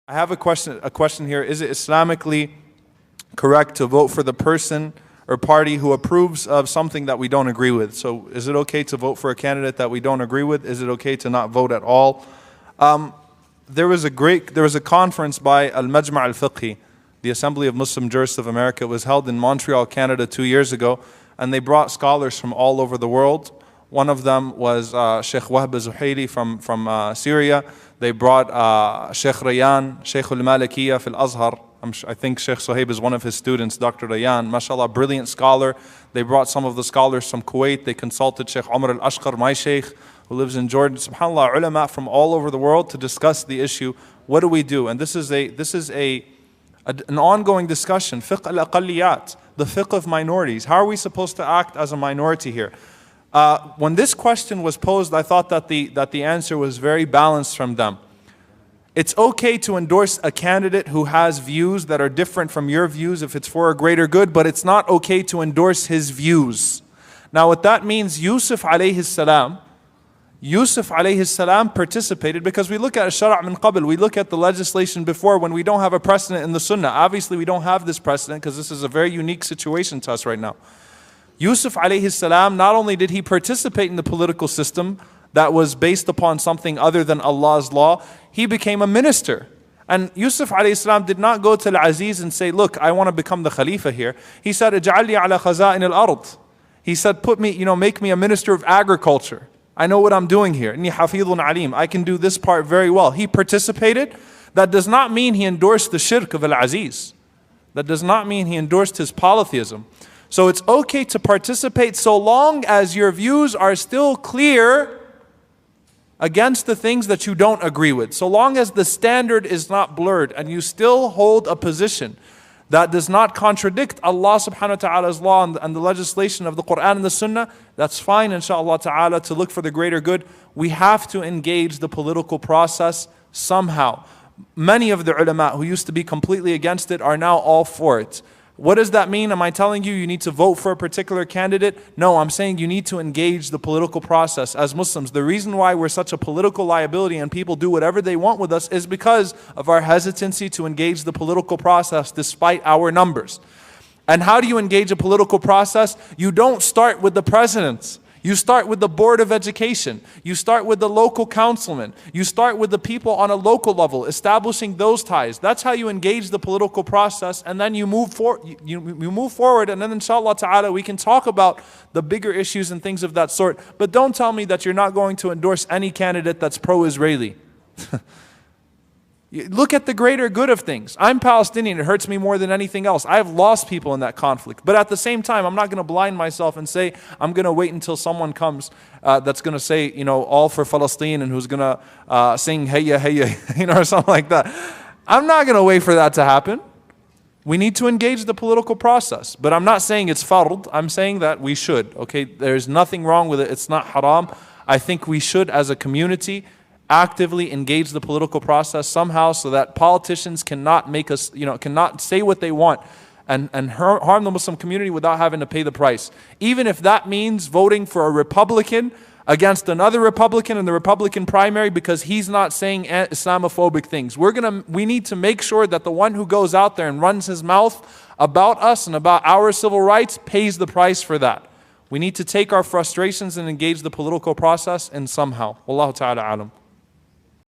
I have a question here. Is it Islamically correct to vote for the person or party who approves of something that we don't agree with? So is it okay to vote for a candidate that we don't agree with? Is it okay to not vote at all? There was a conference by Al-Majma' Al-Fiqhi, the Assembly of Muslim Jurists of America. It was held in Montreal, Canada 2 years ago, and they brought scholars from all over the world. One of them was Sheikh Wahb Zuhaili from Syria. They brought Sheikh Rayyan, Sheikh al-Malikiyya fil Azhar. I think Sheikh Suhaib is one of his students, Dr. Rayyan. MashaAllah, brilliant scholar. They brought some of the scholars from Kuwait. They consulted Sheikh Omar al-Ashqar, my Sheikh, who lives in Jordan. SubhanAllah, ulama from all over the world to discuss the issue. What do we do? And this is an ongoing discussion. Fiqh al-aqalliyat, the fiqh of minorities. How are we supposed to act as a minority here? When this question was posed, I thought that the answer was very balanced from them. It's okay to endorse a candidate who has views that are different from your views if it's for a greater good, but it's not okay to endorse his views. Now what that means, Yusuf alayhi salam participated, because we look at shara' min qabl, we look at the legislation before when we don't have a precedent in the sunnah. Obviously we don't have this precedent because this is a very unique situation to us right now. Yusuf alayhi salam, not only did he participate in the political system that was based upon something other than Allah's law, he became a minister. And Yusuf alayhi salam did not go to Al-Aziz and say, look, I want to become the Khalifa here. He said, Ij'alni ala khaza'in al-ard. He said, make me a minister of agriculture. I know what I'm doing here. Inni hafidhun alim. I can do this part very well. He participated. That does not mean he endorsed the shirk of Al-Aziz. That does not mean he endorsed his polytheism. So it's okay to participate so long as your views are still clear against the things that you don't agree with. So long as the standard is not blurred and you still hold a position that does not contradict Allah subhanahu wa ta'ala's law and the legislation of the Quran and the Sunnah, that's fine, inshaAllah ta'ala, to look for the greater good. We have to engage the political process somehow. Many of the ulama who used to be completely against it are now all for it. What does that mean? Am I telling you need to vote for a particular candidate? No, I'm saying you need to engage the political process as Muslims. The reason why we're such a political liability and people do whatever they want with us is because of our hesitancy to engage the political process despite our numbers. And how do you engage a political process? You don't start with the presidents. You start with the Board of Education. You start with the local councilman. You start with the people on a local level, establishing those ties. That's how you engage the political process, and then you move forward, and then inshallah ta'ala we can talk about the bigger issues and things of that sort. But don't tell me that you're not going to endorse any candidate that's pro-Israeli. Look at the greater good of things. I'm Palestinian. It hurts me more than anything else. I have lost people in that conflict. But at the same time, I'm not going to blind myself and say, I'm going to wait until someone comes that's going to say, all for Palestine, and who's going to sing, Hayya, Hayya, or something like that. I'm not going to wait for that to happen. We need to engage the political process. But I'm not saying it's fard. I'm saying that we should. Okay, there's nothing wrong with it. It's not haram. I think we should, as a community, actively engage the political process somehow so that politicians cannot make us, cannot say what they want and harm the Muslim community without having to pay the price. Even if that means voting for a Republican against another Republican in the Republican primary because he's not saying Islamophobic things. We need to make sure that the one who goes out there and runs his mouth about us and about our civil rights pays the price for that. We need to take our frustrations and engage the political process and somehow. Wallahu ta'ala alam.